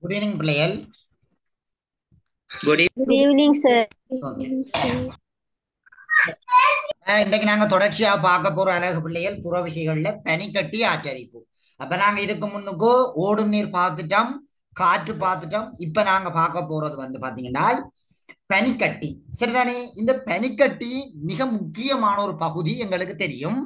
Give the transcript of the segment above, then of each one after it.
Good evening, பிள்ளைகள். Good Good evening. evening, sir. Okay. இன்னைக்கு நாங்க தொடர்ச்சியா பார்க்க போற அழகு பிள்ளைகள் புற விசைகள்ல பனிக்கட்டி ஆற்றரிப்பு. அப்ப நாங்க இதுக்கு முன்னுக்கு ஓடும் நீர் பார்த்துட்டோம், காற்று பார்த்துட்டோம். இப்ப நாங்க பார்க்க போறது வந்து பாத்தீங்கன்னா பனிக்கட்டி. சரிதானே? இந்த பனிக்கட்டி மிக முக்கியமான ஒரு பகுதி எங்களுக்கு தெரியும்.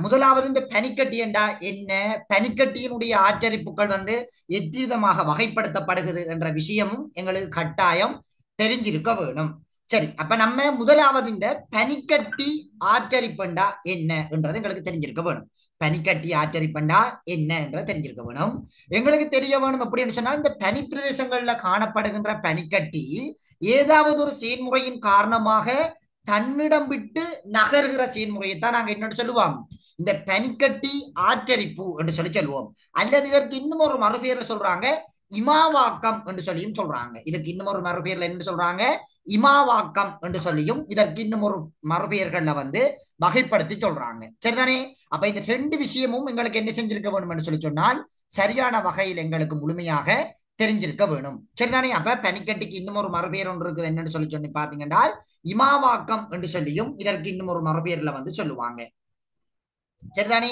முதலாவது இந்த பனிக்கட்டி என்றா என்ன, பனிக்கட்டியினுடைய ஆற்றரிப்புகள் வந்து எவ்விதமாக வகைப்படுத்தப்படுகிறது என்ற விஷயமும் எங்களுக்கு கட்டாயம் தெரிஞ்சிருக்க வேணும். சரி, அப்ப நம்ம முதலாவது இந்த பனிக்கட்டி ஆற்றரிப்பண்டா என்ன என்றது எங்களுக்கு தெரிஞ்சிருக்க வேணும். பனிக்கட்டி ஆற்றரிப்பண்டா என்ன என்றது தெரிஞ்சிருக்க வேணும். எங்களுக்கு தெரிய வேணும் அப்படின்னு சொன்னா, இந்த பனி பிரதேசங்கள்ல காணப்படுகின்ற பனிக்கட்டி ஏதாவது ஒரு செயல்முறையின் காரணமாக தன்னிடம் விட்டு நகர்கிற செயல்முறையைத்தான் நாங்க என்னன்னு சொல்லுவோம், இந்த பனிக்கட்டி ஆற்றரிப்பு என்று சொல்லுவோம். அல்லது இதற்கு இன்னும் ஒரு மறுபெயர்ல சொல்றாங்க இமாவாக்கம் என்று சொல்லியும் சொல்றாங்க. இதுக்கு இன்னும் ஒரு மறுபெயர்ல என்ன சொல்றாங்க, இமாவாக்கம் என்று சொல்லியும் இதற்கு இன்னும் ஒரு மறுபெயர்கள்ல வந்து வகைப்படுத்தி சொல்றாங்க. சரிதானே? அப்ப இந்த ரெண்டு விஷயமும் எங்களுக்கு என்ன செஞ்சிருக்க வேணும் என்று சொல்லி சொன்னால், சரியான வகையில் எங்களுக்கு முழுமையாக தெரிஞ்சிருக்க வேணும். சரிதானே? அப்ப பனிக்கட்டிக்கு இன்னும் ஒரு மறுபெயர் ஒன்று இருக்குது, என்னன்னு சொல்லி பாத்தீங்கன்னா இமாவாக்கம் என்று சொல்லியும் இதற்கு இன்னும் ஒரு மறுபெயர்ல வந்து சொல்லுவாங்க. சரிதானே?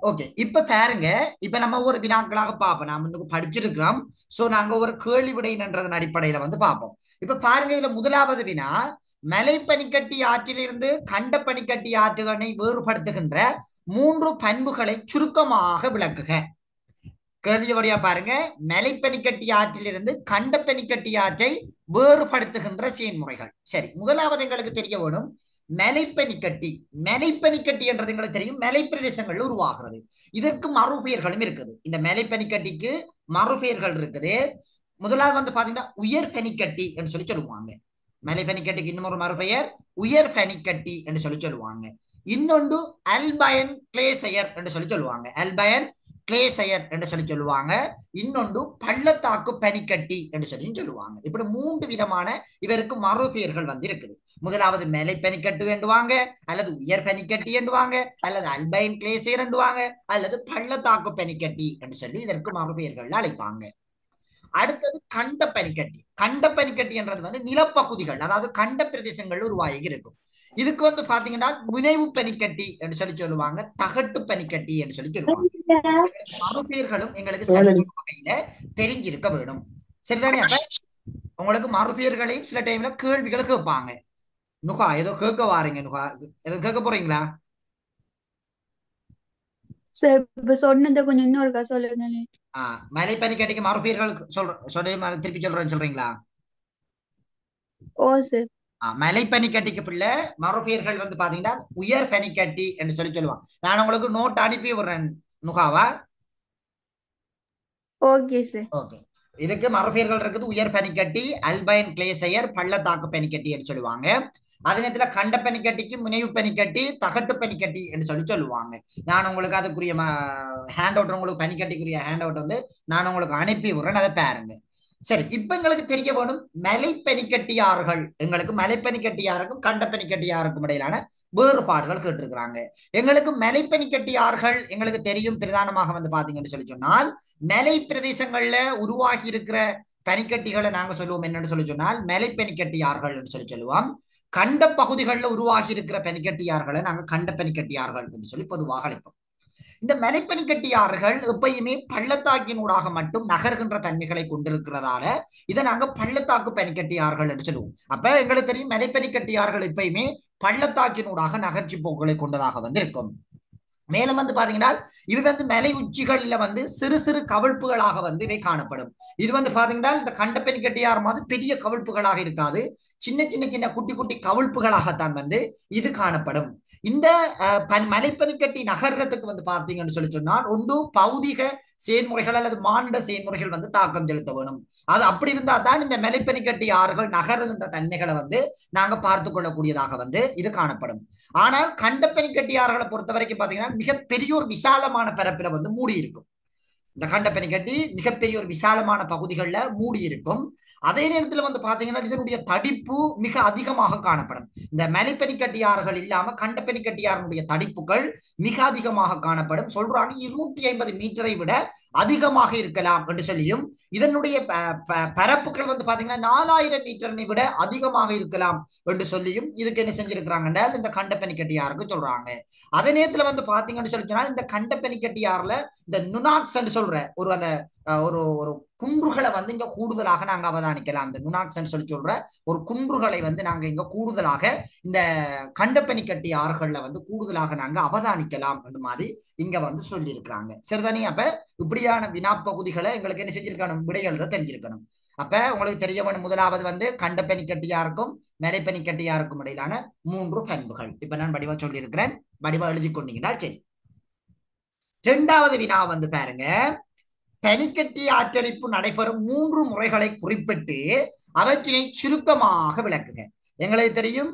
ஓகே, இப்ப பாருங்க, இப்ப நம்ம ஒரு வினாக்களாக பார்ப்போம். நாம இன்னும் படிச்சிருக்கிறோம். சோ நாங்க ஒரு கேள்வி விடைன்றதன் அடிப்படையில வந்து பார்ப்போம். இப்ப பாருங்க, இதுல முதலாவது வினா, மலை பனிக்கட்டி ஆற்றிலிருந்து கண்ட பனிக்கட்டி ஆற்றுகளை வேறுபடுத்துகின்ற 3 பண்புகளை சுருக்கமாக விளக்குக. கேள்வி வழியா பாருங்க, மலை பனிக்கட்டி ஆற்றிலிருந்து கண்ட பனிக்கட்டி ஆற்றை வேறுபடுத்துகின்ற செயல்முறைகள். சரி, முதலாவது எங்களுக்கு தெரிய வேணும் மலைப்பனிக்கட்டி. மலைப்பனிக்கட்டி என்றது எங்களுக்கு தெரியும், மலை பிரதேசங்கள்ல உருவாகிறது. இதற்கு மறுபெயர்களும் இருக்குது. இந்த மலைப்பனிக்கட்டிக்கு மறுபெயர்கள் இருக்குது. முதலாவது வந்து பாத்தீங்கன்னா உயர் பனிக்கட்டி என்று சொல்லி சொல்லுவாங்க. மலை பனிக்கட்டிக்கு இன்னும் ஒரு மறுபெயர் உயர் பனிக்கட்டி என்று சொல்லி சொல்லுவாங்க. இன்னொன்று அல்பயன் கிளேசையர் என்று சொல்லி சொல்லுவாங்க. அல்பயன் கிளேசையர் என்று சொல்லி சொல்லுவாங்க. இன்னொன்று பள்ளத்தாக்கு பனிக்கட்டி என்று சொல்லி சொல்லுவாங்க. இப்படி 3 விதமான இவருக்கு மறுபெயர்கள் வந்து இருக்குது. முதலாவது மேலை பனிக்கட்டு என்றுவாங்க, அல்லது உயர் பனிக்கட்டி என்றுவாங்க, அல்லது அல்பைன் கிளேசியர் என்றுவாங்க, அல்லது பள்ளத்தாக்கு பனிக்கட்டி என்று சொல்லி இதற்கு மறுபெயர்கள் அழைப்பாங்க. அடுத்தது கண்ட பனிக்கட்டி. கண்ட பனிக்கட்டி என்றது வந்து நிலப்பகுதிகள், அதாவது கண்ட பிரதேசங்கள் உருவாகி இருக்கும். இதுக்கு வந்து பாத்தீங்கன்னா முனைவு பனிக்கட்டி என்று சொல்லி சொல்லுவாங்க, தகட்டு பனிக்கட்டி என்று சொல்லி சொல்லுவாங்க. மறுபெயர்களும் எங்களுக்கு சரியான வகையில தெரிஞ்சிருக்க வேணும். சரிதானே? அப்ப உங்களுக்கு மறுபெயர்களையும் சில டைம்ல கேள்விகளை கேட்பாங்க. நுகா ஏதோ கேட்க வாரீங்க, நுகா ஏதோ கேட்க போறீங்களா? சார் இப்ப சொன்னதை கொஞ்சம் இன்னொருக்கா சொல்லுங்களேன். மலை பனிக்கட்டிக்கு மறுபெயர்கள் திருப்பி சொல்றேன்னு சொல்றீங்களா? ஓ சார். மலை பனிக்கட்டிக்கு பிள்ளை மறுபெயர்கள் வந்து பாத்தீங்கன்னா உயர் பனிக்கட்டி என்று சொல்லி சொல்லுவாங்க. நான் உங்களுக்கு நோட் அனுப்பி விடுறேன் நுகாவா. Okay sir. ஓகே, இதுக்கு மறுபெயர்கள் இருக்குது உயர் பனிக்கட்டி, அல்பைன் கிளேசையர், பள்ளத்தாக்கு பனிக்கட்டி என்று சொல்லுவாங்க. அதே நேரத்துல கண்ட பனிக்கட்டிக்கு முனைவு பனிக்கட்டி, தகட்டு பனிக்கட்டி என்று சொல்லி சொல்லுவாங்க. நான் உங்களுக்கு அதுக்குரிய ஹேண்ட் அவுட், உங்களுக்கு பனிக்கட்டிக்குரிய ஹேண்ட் அவுட் வந்து நான் உங்களுக்கு அனுப்பி விடுறேன், அதை பாருங்க. சரி, இப்ப எங்களுக்கு தெரிய வேணும் மலை பனிக்கட்டியார்கள். எங்களுக்கு மலை பனிக்கட்டியாருக்கும் கண்ட பனிக்கட்டியாருக்கும் இடையிலான வேறுபாடுகள் கேட்டிருக்கிறாங்க. எங்களுக்கு மலை பனிக்கட்டியார்கள் எங்களுக்கு தெரியும், பிரதானமாக வந்து பாத்தீங்கன்னு சொல்லி சொன்னால் மலை பிரதேசங்கள்ல உருவாகி இருக்கிற பனிக்கட்டிகளை நாங்க சொல்லுவோம் என்னன்னு சொல்லி சொன்னால் மலை பனிக்கட்டியார்கள் என்று சொல்லி சொல்லுவோம். கண்ட பகுதிகளில் உருவாகி இருக்கிற பனிக்கட்டியார்களை நாங்க கண்ட பனிக்கட்டியார்கள் என்று சொல்லி பொதுவாக அழைப்போம். இந்த மலைப்பனிக்கட்டியாறுகள் எப்பயுமே பள்ளத்தாக்கினூடாக மட்டும் நகர்கின்ற தன்மைகளை கொண்டிருக்கிறதால இதை நாங்க பள்ளத்தாக்கு பனிக்கட்டியாறுகள் என்று சொல்லுவோம். அப்ப எங்களுக்கு தெரியும் மலைப்பனிக்கட்டியாறுகள் எப்பயுமே பள்ளத்தாக்கினூடாக நகர்ச்சி போக்குகளை கொண்டதாக வந்து இருக்கும். மேலும் வந்து பாத்தீங்கன்னா இவை வந்து மலை உச்சிகள்ல வந்து சிறு சிறு கவிழ்ப்புகளாக வந்து இவை காணப்படும். இது வந்து பாத்தீங்கன்னா இந்த கண்ட பனிக்கட்டியார் மாதிரி பெரிய கவிழ்ப்புகளாக இருக்காது, சின்ன சின்ன சின்ன குட்டி குட்டி கவிழ்ப்புகளாகத்தான் வந்து இது காணப்படும். இந்த மலைப்பனிக்கட்டி நகர்றதுக்கு வந்து பாத்தீங்கன்னு சொல்லி சொன்னால் ஒன்று பௌதிக செயல்முறைகள் அல்லது மானுட செயல்முறைகள் வந்து தாக்கம் செலுத்த வேணும். அது அப்படி இருந்தா தான் இந்த மலைப்பனிக்கட்டி ஆறுகள் நகர்கின்ற தன்மைகளை வந்து நாங்க பார்த்து கொள்ளக்கூடியதாக வந்து இது காணப்படும். ஆனால் கண்ட பனிக்கட்டியாறுகளை பொறுத்த வரைக்கும் பாத்தீங்கன்னா மிகப்பெரிய ஒரு விசாலமான பரப்பில வந்து மூடி இருக்கும். இந்த கண்ட பனிக்கட்டி மிகப்பெரிய ஒரு விசாலமான பகுதிகளில் மூடி இருக்கும். அதே நேரத்தில் வந்து பாத்தீங்கன்னா இதனுடைய தடிப்பு மிக அதிகமாக காணப்படும். இந்த மலைப்பனிக்கட்டியாறுகள் இல்லாம கண்டப்பனிக்கட்டியாறுடைய தடிப்புகள் மிக அதிகமாக காணப்படும். சொல்றாங்க 250 மீட்டரை விட அதிகமாக இருக்கலாம் என்று சொல்லியும், இதனுடைய பரப்புகள் வந்து பாத்தீங்கன்னா 4000 மீட்டரை விட அதிகமாக இருக்கலாம் என்று சொல்லியும் இதுக்கு என்ன செஞ்சிருக்கிறாங்க இந்த கண்டப்பனிக்கட்டியாருக்கு சொல்றாங்க. அதே நேரத்துல வந்து பாத்தீங்கன்னு சொல்லி சொன்னால் இந்த கண்டப்பனிக்கட்டியாறுல இந்த நுனாக்ஸ் சொல்ற ஒரு அந்த ஒரு ஒரு குன்றுகளை வந்து இங்க கூடுதலாக நாங்க அவதானிக்கலாம். இந்த நுனாக்ஸ் சொல்லி சொல்ற ஒரு குன்றுகளை வந்து நாங்க இங்க கூடுதலாக இந்த கண்டப்பனிக்கட்டி ஆறுகள்ல வந்து கூடுதலாக நாங்க அவதானிக்கலாம் என்று மாதிரி இங்க வந்து சொல்லி இருக்கிறாங்க. சரிதானே? அப்ப இப்படியான வினா பகுதிகளை எங்களுக்கு என்ன செஞ்சிருக்கணும், விடை எழுத தெரிஞ்சிருக்கணும். அப்ப உங்களுக்கு தெரிய வேணும், முதலாவது வந்து கண்டப்பனிக்கட்டியாருக்கும் மலைப்பனிக்கட்டியாருக்கும் இடையிலான 3 பண்புகள். இப்ப நான் வடிவா சொல்லி இருக்கிறேன், வடிவா எழுதி கொண்டீங்கன்னா சரி. இரண்டாவது வினா வந்து பாருங்க, பனிக்கட்டி ஆற்றரிப்பு நடைபெறும் 3 முறைகளை குறிப்பிட்டு அவற்றினை சுருக்கமாக விளக்குக. எங்களுக்கு தெரியும்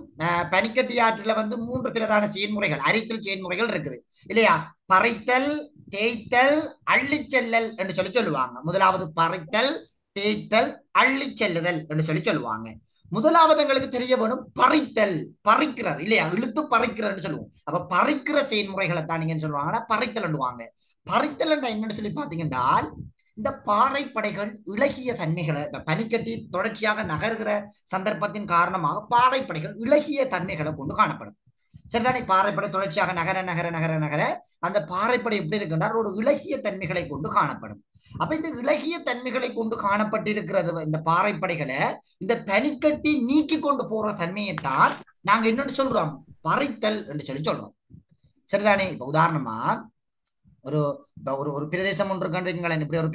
பனிக்கட்டி ஆற்றல வந்து 3 பிரதான செயல்முறைகள், அரித்தல் செயல்முறைகள் இருக்குது இல்லையா? பறைத்தல், தேய்த்தல், அள்ளிச்செல்லல் என்று சொல்லுவாங்க. முதலாவது பறைத்தல், தேய்த்தல், அள்ளி செல்லுதல் என்று சொல்லுவாங்க. முதலாவது எங்களுக்கு தெரிய வேணும் பறித்தல், பறிக்கிறது இல்லையா? இழுத்து பறிக்கிறன்னு சொல்லுவோம். அப்ப பறிக்கிற செயல்முறைகளை தான் நீங்க சொல்லுவாங்கன்னா பறித்தல்வாங்க. பறித்தல் என்னன்னு சொல்லி பாத்தீங்கன்னா, இந்த பாறைப்படைகள் இளகிய தன்மைகளை, பனிக்கட்டி தொடர்ச்சியாக நகர்கிற சந்தர்ப்பத்தின் காரணமாக பாறைப்படைகள் இளகிய தன்மைகளை கொண்டு காணப்படும். சரிதானே? பாறைப்படை தொடர்ச்சியாக நகர நகர நகர நகர அந்த பாறைப்படை எப்படி இருக்குன்றால் ஒரு இளகிய தன்மைகளை கொண்டு காணப்படும். அப்ப இந்த இளகிய தன்மைகளை கொண்டு காணப்பட்டிருக்கிறது இந்த பாறைப்படைகளை இந்த பனிக்கட்டி நீக்கி கொண்டு போற தன்மையைத்தான் நாங்க என்னன்னு சொல்றோம், பறித்தல் என்று சொல்றோம். சரிதானே? இப்ப உதாரணமா ஒரு ஒரு பிரதேசம் ஒன்று இருக்கின்றீங்களா, இப்படி ஒரு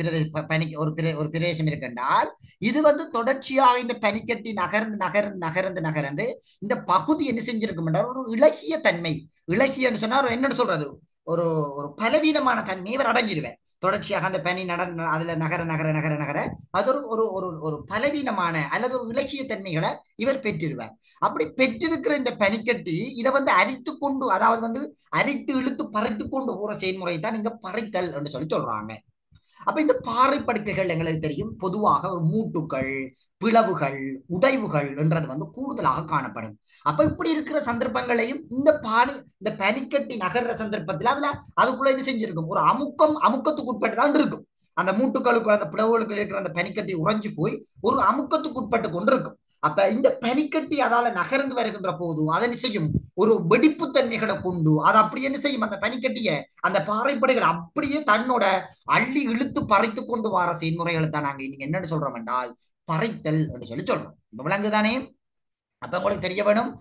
ஒரு பிரதேசம் இருக்கின்றால் இது வந்து தொடர்ச்சியாக இந்த பனிக்கட்டி நகர்ந்து நகர்ந்து நகர்ந்து நகர்ந்து இந்த பகுதி என்ன செஞ்சிருக்கும் என்றால் ஒரு இளகிய தன்மை. இளகியன்னு சொன்னா என்னன்னு சொல்றது, ஒரு ஒரு பலவீனமான தன்மையை இவர் அடைஞ்சிருவேன். தொடர்ச்சியாக அந்த பனி அதுல நகர நகர நகர நகர அது ஒரு ஒரு ஒரு பலவீனமான அல்லது ஒரு இலக்கிய தன்மைகளை இவர் பெற்றிருவார். அப்படி பெற்றிருக்கிற இந்த பனிக்கட்டி இதை வந்து அரித்து கொண்டு, அதாவது வந்து அரித்து இழுத்து பறித்து கொண்டு போற செயல்முறை தான் இங்க பறித்தல் என்று சொல்றாங்க. அப்ப இந்த பாறை படுக்கைகள் எங்களுக்கு தெரியும் பொதுவாக ஒரு மூட்டுக்கள், பிளவுகள், உடைவுகள் என்றது வந்து கூடுதலாக காணப்படும். அப்ப இப்படி இருக்கிற சந்தர்ப்பங்களையும் இந்த பனிக்கட்டி நகர்ற சந்தர்ப்பத்தில் அதுல அதுக்குள்ள என்ன செஞ்சிருக்கும், ஒரு அமுக்கத்துக்கு உட்பட்டுதான் இருக்கும். அந்த மூட்டுக்களுக்கு அந்த பிளவுகளுக்கு இருக்கிற அந்த பனிக்கட்டி உறைஞ்சு போய் ஒரு அமுக்கத்துக்கு உட்பட்டு கொண்டு இருக்கும். அப்ப இந்த பனிக்கட்டி அதால நகர்ந்து வருகின்ற போது அதை செய்யும் ஒரு வெடிப்பு தன்மைகளை கொண்டு அதை அப்படி என்ன செய்யும், அந்த பனிக்கட்டிய அந்த பாறைப்படைகள் அப்படியே தன்னோட அள்ளி இழுத்து பறித்து கொண்டு வர செயல்முறைகளை தான் நாங்க நீங்க என்னன்னு சொல்றோம் என்றால் பறைத்தல் என்று சொல்றோம். இப்ப விளங்குதானே? அப்ப உங்களுக்கு தெரிய வேணும்,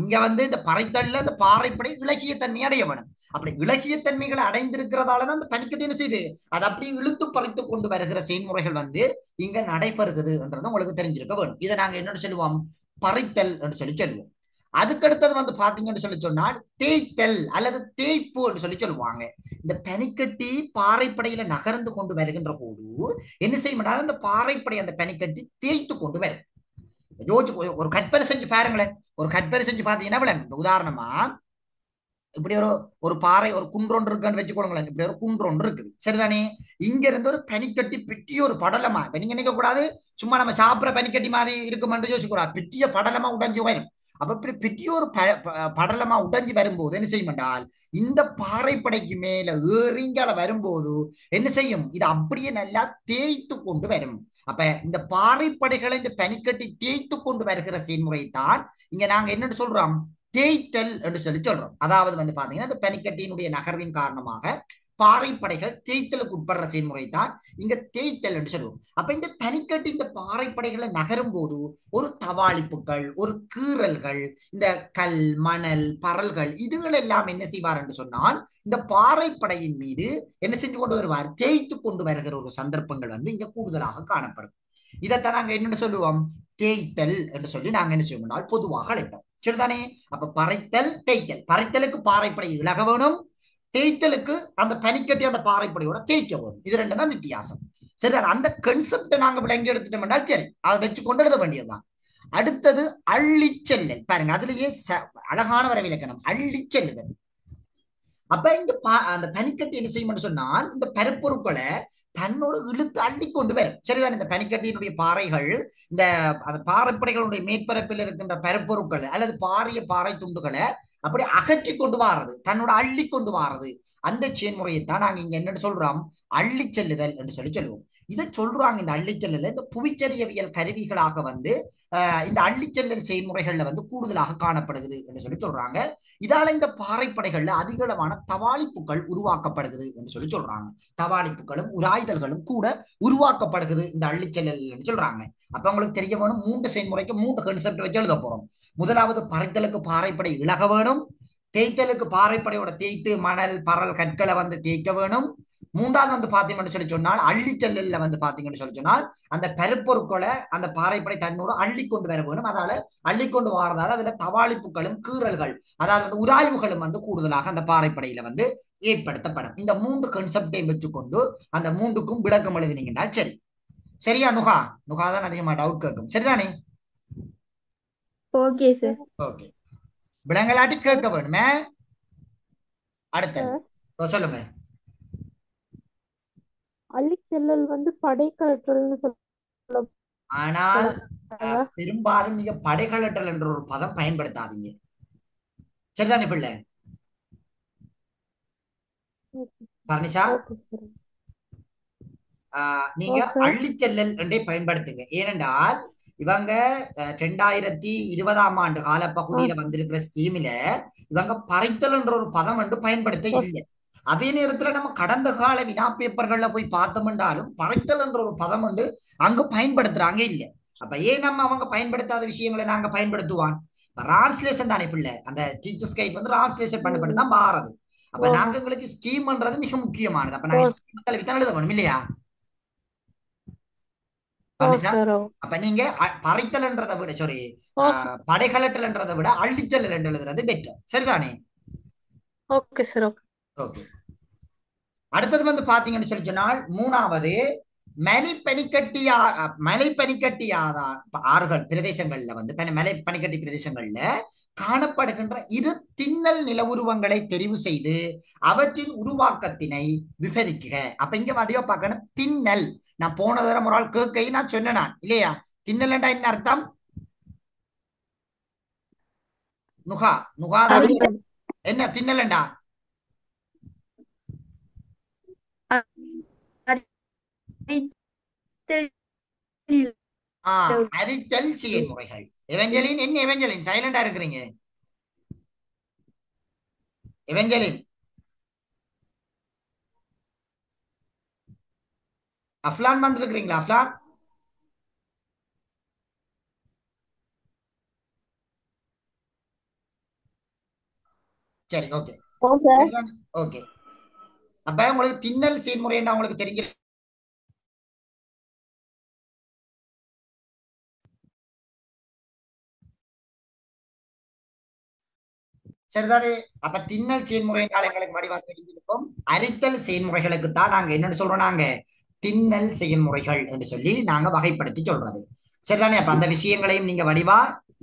இங்க வந்து இந்த பறைத்தல்ல இந்த பாறைப்படை இலக்கிய தன்மை அடைய வேணும். அப்படி இலக்கிய தன்மைகளை அடைந்திருக்கிறதாலதான் அந்த பனிக்கட்டி என்ன செய்யுது, அது அப்படியே இழுத்து பறித்து கொண்டு வருகிற செயல்முறைகள் வந்து இங்க நடைபெறுகிறது என்றது உங்களுக்கு தெரிஞ்சிருக்க வேணும். இதை நாங்க என்னன்னு சொல்லுவோம், பறித்தல் என்று சொல்லுவோம். அதுக்கடுத்தது வந்து பாத்தீங்கன்னு சொன்னால் தேய்த்தல் அல்லது தேய்ப்பு என்று சொல்லுவாங்க. இந்த பனிக்கட்டி பாறைப்படையில நகர்ந்து கொண்டு வருகின்ற போது என்ன செய்யும், அந்த பாறைப்படை அந்த பனிக்கட்டி தேய்த்து கொண்டு வரும். ஒரு கற்பனை செஞ்சு பாருங்களேன், ஒரு கற்பனை செஞ்சு பாத்தீங்கன்னா விளங்கு. உதாரணமா இப்படி ஒரு பாறை ஒரு குன்றொன்று இருக்குன்னு வச்சுக்கொள்ளுங்களேன். இப்படி ஒரு குன்றொன்று இருக்குது, சரிதானே? இங்க இருந்து ஒரு பனிக்கட்டி பெட்டிய ஒரு படலமா, இப்ப நீங்க நினைக்க கூடாது சும்மா நம்ம சாப்பிட்ற பனிக்கட்டி மாதிரி இருக்குமென்று யோசிக்க கூடாது, பெட்டிய படலமா உடைஞ்சு வரும். அப்ப இப்படி பெட்டிய ஒரு படலமா உடைஞ்சு வரும்போது என்ன செய்யும் என்றால் இந்த பாறைப்படைக்கு மேல ஏறிங்கால வரும்போது என்ன செய்யும், இது அப்படியே நல்லா தேய்த்து கொண்டு வரும். அப்ப இந்த பாறைப்படைகளை இந்த பனிக்கட்டி தேய்த்து கொண்டு வருகிற செயல்முறை தான் இங்க நாங்க என்னன்னு சொல்றோம், தேய்த்தல் என்று சொல்றோம். அதாவது வந்து பாத்தீங்கன்னா இந்த பனிக்கட்டியினுடைய நகர்வின் காரணமாக பாறைப்படைகள் தேய்த்தலுக்கு உட்படுற செயல்முறை தான் இங்க தேய்த்தல் என்று சொல்லுவோம். அப்ப இந்த பனிக்கட்டி இந்த பாறைப்படைகளை நகரும் போது ஒரு தவாளிப்புகள், ஒரு கீறல்கள், இந்த கல், மணல், பரல்கள் இதுகள் எல்லாம் என்ன செய்வார் என்று சொன்னால் இந்த பாறைப்படையின் மீது என்ன செஞ்சு கொண்டு வருவார், தேய்த்து கொண்டு வருகிற ஒரு சந்தர்ப்பங்கள் வந்து இங்க கூடுதலாக காணப்படும். இதைத்தான் நாங்க என்னன்னு சொல்லுவோம், தேய்த்தல் என்று சொல்லி நாங்க என்ன செய்வோம் பொதுவாக அழைப்போம். சரிதானே? அப்ப பறைத்தல், தேய்த்தல். பறைத்தலுக்கு பாறைப்படை இழக வேணும், தேய்த்தலுக்கு அந்த பனிக்கட்டி அந்த பாறைப்படையோட தேய்க்க வேணும். இது ரெண்டு தான் வித்தியாசம். சரி, அந்த கன்செப்டை நாங்க விளங்கி எடுத்துட்டோம் என்றால் சரி, அதை வச்சு கொண்டு எழுத வேண்டியதுதான். அடுத்தது அள்ளிச்செல்லல். பாருங்க, அதுலயே அழகான வர விளக்கணம், அள்ளிச்செல்லுதல். அப்ப இங்க அந்த பனிக்கட்டி என்ன செய்யும் சொன்னால் இந்த பருப்பொருட்களை தன்னோடு இழுத்து அள்ளி கொண்டு வரும். சரிதான். இந்த பனிக்கட்டியினுடைய பாறைகள் இந்த அந்த பாறைப்படைகளுடைய மேற்பரப்பில் இருக்கின்ற பரப்பொருட்கள் அல்லது பாரிய பாறை துண்டுகளை அப்படி அகற்றி கொண்டு வாரது, தன்னோட அள்ளி கொண்டு வாரது. அந்த செயல்முறையைத்தான் நாங்க இங்க என்னன்னு சொல்றோம், அள்ளி செல்லுதல் என்று சொல்லுவோம். இதை சொல்றாங்க. இந்த அள்ளிச்செல்லுதல் இந்த புவிச்சரியவியல் கருவிகளாக வந்து இந்த அள்ளிச்செல்லல் செயல்முறைகள்ல வந்து கூடுதலாக காணப்படுகிறது என்று சொல்றாங்க. இதால இந்த பாறைப்படைகள்ல அதிகளவான தவாளிப்புகள் உருவாக்கப்படுகிறது என்று சொல்றாங்க. தவாளிப்புகளும் உராய்தல்களும் கூட உருவாக்கப்படுகிறது இந்த அள்ளிச்செல்லல் என்று சொல்றாங்க. அப்ப உங்களுக்கு தெரிய வேணும், 3 செயல்முறைக்கு 3 கான்செப்ட் வச்சு எழுத போறோம். முதலாவது பறைத்தலுக்கு பாறைப்படை இழக வேணும், தேய்த்தலுக்கு பாறைப்படையோட தேய்த்து மணல் பரல் கற்களை வந்து தேய்க்க வேணும். மூன்றாவது வந்து பாத்தீங்கன்னு சொல்லி சொன்னால் அள்ளிச்செல்லல்ல வந்து பாத்தீங்கன்னு சொல்லி சொன்னால் அந்த பெருப்பொருட்களை அந்த பாறைப்படை தன்னோடு அள்ளி கொண்டு வர வேணும். அதால அள்ளி கொண்டு வரதால அதுல தவாளிப்புகளும் கீறல்கள் அதாவது வந்து உராய்வுகளும் வந்து கூடுதலாக அந்த பாறைப்படையில வந்து ஏற்படுத்தப்படும். இந்த 3 கான்செப்டையும் வச்சுக்கொண்டு அந்த 3க்கும் விளக்கம் எழுதினீங்கன்னா சரி. சரியா நுகா? நுகா தான் அதிகமா டவுட் கேட்கும். சரிதானே? Okay sir. ஓகே, விலங்கலாட்டி கேட்க வேணுமே. அடுத்தது சொல்லுங்க. அள்ளிச்செல்லல் வந்து படைக்கலற்றல்னு சொல்ல. ஆனால் பெரும்பாலும் நீங்க படைகலற்றல் என்ற ஒரு பதம் பயன்படுத்தாதீங்க. சரிதானே பிள்ளை? பர்னிஷா, நீங்க அள்ளிச்செல்லல் என்றே பயன்படுத்துங்க. ஏனென்றால் இவங்க 2020ஆம் ஆண்டு காலப்பகுதியில வந்திருக்கிற ஸ்கீமில இவங்க பறைத்தல் என்ற ஒரு பதம் என்று பயன்படுத்த இல்லை. அதே நேரத்துல நம்ம கடந்த கால வினா பேப்பர்கள்ல போய் பார்த்தோம் என்றாலும் பறைத்தல் என்ற ஒரு பதம் வந்து அங்கு பயன்படுத்துறாங்க இல்ல. அப்ப ஏன் நம்ம அவங்க பயன்படுத்தாத விஷயங்களை நாங்க பயன்படுத்துவான்? டிரான்ஸ்லேஷன் தானே பிள்ளை. அந்த டீச்சர்ஸ் கைட் வந்து டிரான்ஸ்லேஷன் பண்ணப்பட்டு தான் மாறுது. அப்ப நாங்க எங்களுக்கு ஸ்கீம்ன்றது மிக முக்கியமானது. அப்ப நாங்க ஸ்கீம் கல்வி தான் எழுத வேணும் இல்லையா? அப்ப நீங்க பறைத்தல்ன்றதை விட படைகலட்டல்ன்றதை விட அள்ளிச்சல் என்று எழுதுறது பெட்டர். சரிதானே? Okay sir. ஓகே, அடுத்தது வந்து பாத்தீங்கன்னு சொல்லி சொன்னால் மூணாவது மலைப்பனிக்கட்டி ஆறுகள் பிரதேசங்கள்ல வந்து மலைப்பனிக்கட்டி பிரதேசங்கள்ல காணப்படுகின்ற இரு திண்ணல் நிலவுருவங்களை தெரிவு செய்து அவற்றின் உருவாக்கத்தினை விவரிக்குக. அப்ப இங்க வடிவா பார்க்கணும் திண்ணல். நான் போன தடவை ஒரு ஆள் கேட்கை நான் சொன்னேன் இல்லையா? திண்ணல் என்றா என்ன அர்த்தம்? நுகா என்ன திண்ணல் என்றா? அரித்தல் செயல்முறைகள். எவஞ்சலின் என்ன? எவஞ்சலின் சைலண்டா இருக்கிறீங்க. எவஞ்சலின் அஃப்லான் வந்திருக்கிறீங்களா? அஃப்லான் சரி, ஓகே ஓகே. அப்ப உங்களுக்கு திண்ணல் செயல்முறை உங்களுக்கு தெரிஞ்ச சரிதானே? அப்ப திண்ணல் செயல்முறை எங்களுக்கு வடிவா தெரிஞ்சிருக்கும். அரித்தல் செயல்முறைகளுக்கு தான் நாங்க என்னன்னு சொல்றோம், நாங்க திண்ணல் செயல்முறைகள் என்று சொல்லி நாங்க வகைப்படுத்தி சொல்றது. சரிதானே? அப்ப அந்த விஷயங்களையும் நீங்க வடிவா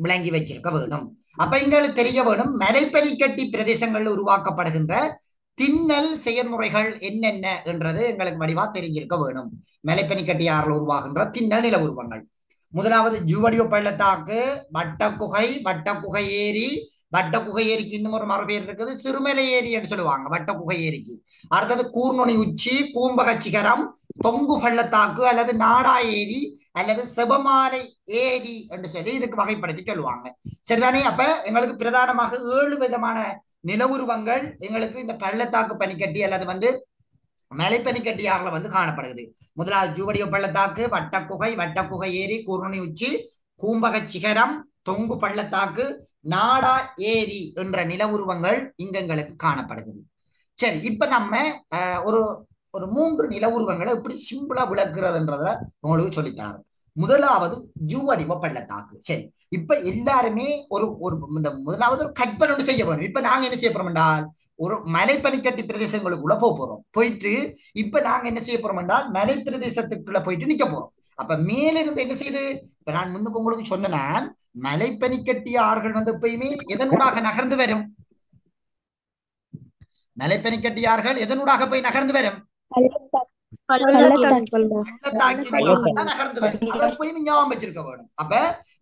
விளங்கி வச்சிருக்க வேணும். அப்ப எங்களுக்கு தெரிய வேணும் மலைப்பனிக்கட்டி பிரதேசங்கள்ல உருவாக்கப்படுகின்ற திண்ணல் செயல்முறைகள் என்னென்ன என்றது எங்களுக்கு வடிவா தெரிஞ்சிருக்க வேணும். மலைப்பனிக்கட்டி ஆறுல உருவாகின்ற திண்ணல் நில உருவங்கள். முதலாவது ஜுவடிவ பள்ளத்தாக்கு, வட்டக்குகை ஏரி. வட்டக்குகை ஏரிக்கு இன்னும் ஒரு மறு பேர் இருக்குது, சிறுமலை ஏரி என்று சொல்லுவாங்க வட்டக்குகை ஏரிக்கு. அடுத்தது கூர்நுனி உச்சி, கூம்பகச்சிகரம், தொங்கு பள்ளத்தாக்கு அல்லது நாடா ஏரி அல்லது செபமாலை ஏரி என்று சொல்லி இதுக்கு வகைப்படுத்தி சொல்லுவாங்க. சரிதானே? அப்ப எங்களுக்கு பிரதானமாக 7 விதமான நிலவுருவங்கள் எங்களுக்கு இந்த பள்ளத்தாக்கு பனிக்கட்டி அல்லது வந்து மலைப்பனிக்கட்டி ஆறுல வந்து காணப்படுகிறது. முதலாவது ஜூவடிவ பள்ளத்தாக்கு, வட்டக்குகை ஏரி, கூர்நுனி உச்சி, கூம்பக சிகரம், தொங்கு பள்ளத்தாக்கு, நாடா ஏரி என்ற நிலவுருவங்கள் இங்க எங்களுக்கு காணப்படுகிறது. சரி, இப்ப நம்ம ஒரு ஒரு 3 நிலவுருவங்களை எப்படி சிம்பிளா விளக்குறதுன்றத உங்களுக்கு சொல்லித்தாரு. முதலாவது ஜூவடிவ பள்ளத்தாக்கு. சரி, இப்ப எல்லாருமே ஒரு இந்த முதலாவது ஒரு கற்பனை செய்ய போறோம். இப்ப நாங்க என்ன செய்ய போறோம் என்றால் ஒரு மலைப்பனிக்கட்டி பிரதேசங்களுக்குள்ள போறோம். போயிட்டு இப்ப நாங்க என்ன செய்ய போறோம் என்றால் மலை பிரதேசத்துக்குள்ள போயிட்டு நிக்க போறோம். அப்ப மேலிருந்து என்ன செய்யுது? இப்ப நான் முன்னுக்கு உங்களுக்கு சொன்னேன், மலைப்பனிக்கட்டி ஆறுகள் வந்து எப்பயுமே எதனூடாக நகர்ந்து வரும்? மலைப்பனிக்கட்டி ஆறுகள் எதனூடாக போய் நகர்ந்து வரும்? பள்ளத்தாக்கு. பள்ளத்தாக்கினூடாகத்தான் நகர்ந்து வரும். அதை எப்பயும் ஞாபகம் வச்சிருக்க வேணும். அப்ப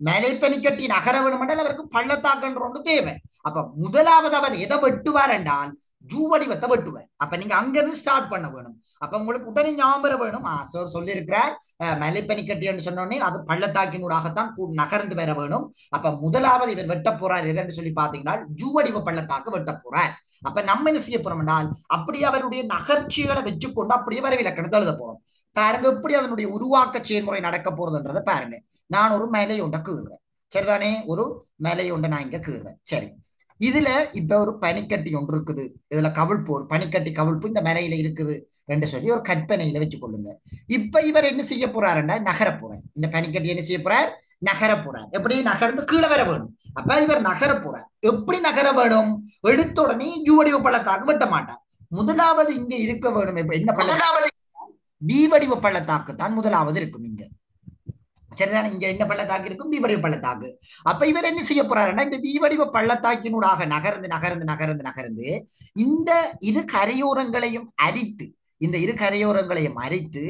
மலைப்பனிக்கட்டி நகர வேணும் என்றால் அவருக்கு பள்ளத்தாக்குன்ற ஒன்று தேவை. அப்ப முதலாவது அவர் எதை வெட்டுவார் என்றால் ஜூ வடிவத்தை வெட்டுவார். அப்ப நீங்க அங்கிருந்து ஸ்டார்ட் பண்ண வேணும். அப்ப உங்களுக்கு உடனே ஞாபகம் வர வேணும். சார் சொல்லி இருக்கிறார் மலைப்பனிக்கட்டி என்று சொன்னோடனே அது பள்ளத்தாக்கினூடாகத்தான் நகர்ந்து வர வேணும். அப்ப முதலாவது இவர் வெட்ட போறார் எதுன்னு சொல்லி பாத்தீங்கன்னா ஜூ வடிவ பள்ளத்தாக்கு வெட்ட போறார். அப்ப நம்ம என்ன செய்ய போறோம் என்றால் அப்படியே அவருடைய நகர்ச்சிகளை வச்சுக்கொண்டு அப்படியே வரைவிலக்கணத்தை எழுத போறோம். பாருங்க எப்படி அதனுடைய உருவாக்க செயல்முறை நடக்க போறதுன்றத பாருங்க. நான் ஒரு மேலை ஒன்றை கீறுறேன், சரிதானே? ஒரு மேலை ஒன்றை நான் இங்க கீறுறேன். சரி, இதுல இப்ப ஒரு பனிக்கட்டி ஒன்று இருக்குது. இதுல கவிழ்ப்பு, ஒரு பனிக்கட்டி கவிழ்ப்பு இந்த மேலையில இருக்குது என்று சொல்லி ஒரு கற்பனையில வச்சு கொள்ளுங்க. இப்ப இவர் என்ன செய்ய போறாருன்னா நகர போறார். இந்த பனிக்கட்டி என்ன செய்ய போறார்? நகர போறார். எப்படி நகர்ந்து கீழே வர வேணும். அப்ப இவர் நகர போறார். எப்படி நகர வேணும்? எடுத்த உடனே ஜூ வடிவ பள்ளத்தாக்கு வெட்ட மாட்டார். முதலாவது இங்க இருக்க வேணும். இப்ப என்ன பள்ளத்தாக்கு? பி வடிவ பள்ளத்தாக்கு தான் முதலாவது இருக்கும் இங்க, சரிதானே? இங்க என்ன பள்ளத்தாக்கு இருக்கும்? பி வடிவ பள்ளத்தாக்கு. அப்ப இவர் என்ன செய்ய போறாருன்னா இந்த பி வடிவ பள்ளத்தாக்கினூடாக நகர்ந்து நகர்ந்து நகர்ந்து நகர்ந்து இந்த இரு கரையோரங்களையும் அரித்து, இந்த இரு கரையோரங்களையும் அரித்து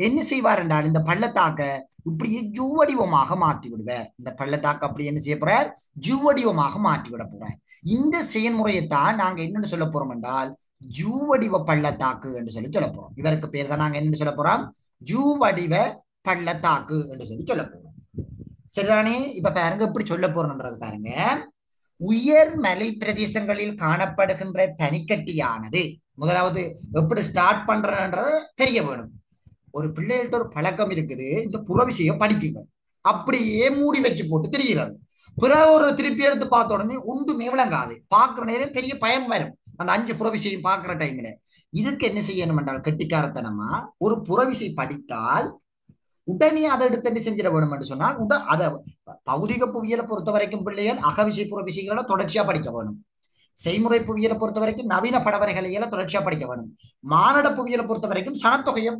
என்ன செய்வார் என்றால் இந்த பள்ளத்தாக்க இப்படியே ஜூ வடிவமாக மாற்றி விடுவார். இந்த பள்ளத்தாக்கு அப்படி என்ன செய்ய போறார்? ஜூ வடிவமாக மாற்றி விட போறார். இந்த செயல்முறையைத்தான் நாங்க என்னன்னு சொல்ல போறோம் என்றால் ஜூ வடிவ பள்ளத்தாக்கு என்று சொல்லி சொல்ல போறோம். இவருக்கு பேர் தான் நாங்க என்னன்னு சொல்ல போறோம்? ஜூ வடிவ பள்ளத்தாக்கு என்று சொல்லி சொல்ல போறோம், சரிதானே? இப்ப பாருங்க எப்படி சொல்ல போறோம்ன்றது பாருங்க. உயர் மலை பிரதேசங்களில் காணப்படுகின்ற பனிக்கட்டியானது, முதலாவது எப்படி ஸ்டார்ட் பண்றன்றது தெரிய வேணும். ஒரு பிள்ளைகிட்ட ஒரு பழக்கம் இருக்குது, இந்த புற விஷயம் படிக்குங்க, அப்படியே மூடி வச்சு போட்டு தெரிகிறது. பிறகு ஒரு திருப்பி எடுத்து பார்த்த உடனே ஒன்றுமே விளங்காது. பார்க்கிற நேரம் பெரிய பயம் வரும் அந்த 5 புற விஷயம் பார்க்கிற டைம்ல. இதுக்கு என்ன செய்யணும் என்றால் கெட்டிக்காரத்தனமா ஒரு புற விஷயம் படித்தால் உடனே அதை எடுத்து என்ன செஞ்சிட வேணும் என்று சொன்னால் அதை பௌதிக புவியியலை பொறுத்த வரைக்கும் பிள்ளைகள் அகவிசை புற விஷயங்களை தொடர்ச்சியா படிக்க வேணும். செய்முறை புவியியலை பொறுத்த வரைக்கும் நவீன படவரைகளை தொடர்ச்சியா படிக்க வேணும். மானட புவியியலை பொறுத்த வரைக்கும் சனத்தொகையை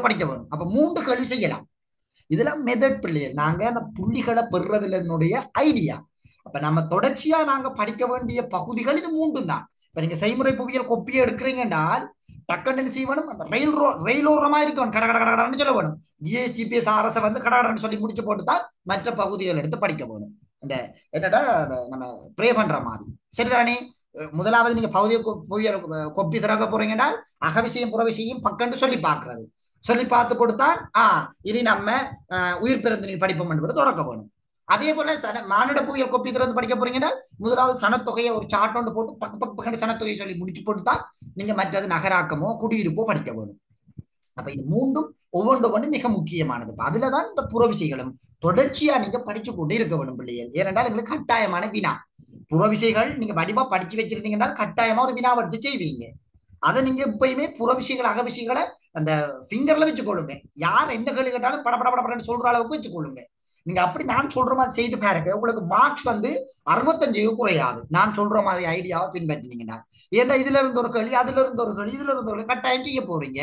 படிக்க வேணும். அப்ப 3 கேள்வி செய்யலாம். இதுல மெதட் பிள்ளைகள் நாங்க அந்த புள்ளிகளை பெறுறதுல என்னுடைய ஐடியா. அப்ப நம்ம தொடர்ச்சியா நாங்க படிக்க வேண்டிய பகுதிகள் இது 3 தான். இப்ப நீங்க செய்முறை புவியியல் கொப்பியை எடுக்கிறீங்க என்றால் டக்குன்னு என்ன செய்யணும்? அந்த ரயில் ஓரமா இருக்கும், கட கட கடன்னு சொல்ல வேணும். ஜிஎஸ் ஜிபிஎஸ் ஆர்எஸ் கடன்னு சொல்லி முடிச்சு போட்டுதான் மற்ற பகுதிகள் எடுத்து படிக்க வேணும். இந்த என்னடா நம்ம ப்ரே பண்ற மாதிரி, சரிதானே? முதலாவது நீங்க பகுதிய புவியியல் கொப்பி திறக்க போறீங்கன்னா அகவிசையும் புற விஷயம் பக்கண்டு சொல்லி பார்க்கறது, சொல்லி பார்த்து கொடுத்தா இனி நம்ம உயிர் பிறந்து நீர் படிப்போம் என்பது தொடக்க வேணும். அதே போல மானிட புவியியல் கொப்பி திறந்து படிக்க போறீங்கன்னா முதலாவது சனத்தொகையை ஒரு சார்ட் போட்டு பக்கம் சனத்தொகையை சொல்லி முடிச்சு போட்டுதான் நீங்க மற்றது நகராக்கமோ குடியிருப்போ படிக்க வேணும். அப்ப இது 3ம் ஒவ்வொன்று மிக முக்கியமானது. அதுலதான் இந்த புற விசைகளும் தொடர்ச்சியா நீங்க படிச்சு கொண்டு இருக்க வேணும் பிள்ளைகள். ஏனென்றால் எங்களுக்கு கட்டாயமான வினா புற விசைகள் நீங்க வடிவா படிச்சு வச்சிருந்தீங்கன்னா கட்டாயமா ஒரு வினாவை எடுத்து செய்வீங்க. அதை நீங்க எப்பயுமே புற விஷயங்கள் அக விஷயங்களை அந்த ஃபிங்கர்ல வச்சு கொள்ளுங்க. யார் என்ன கேள்வி கேட்டாலும் படப்படன்னு சொல்ற அளவுக்கு வச்சு கொள்ளுங்க. நீங்க அப்படி நான் சொல்ற மாதிரி செய்து பாருங்க, உங்களுக்கு மார்க்ஸ் 65 குறையாது. நான் சொல்ற மாதிரி ஐடியாவை பின்பற்றினீங்கன்னா. ஏன்னா இதுல இருந்து ஒரு கேள்வி, அதுல இருந்து ஒரு கேள்வி, இதுல இருந்து ஒரு கட்டாயம் செய்ய போறீங்க.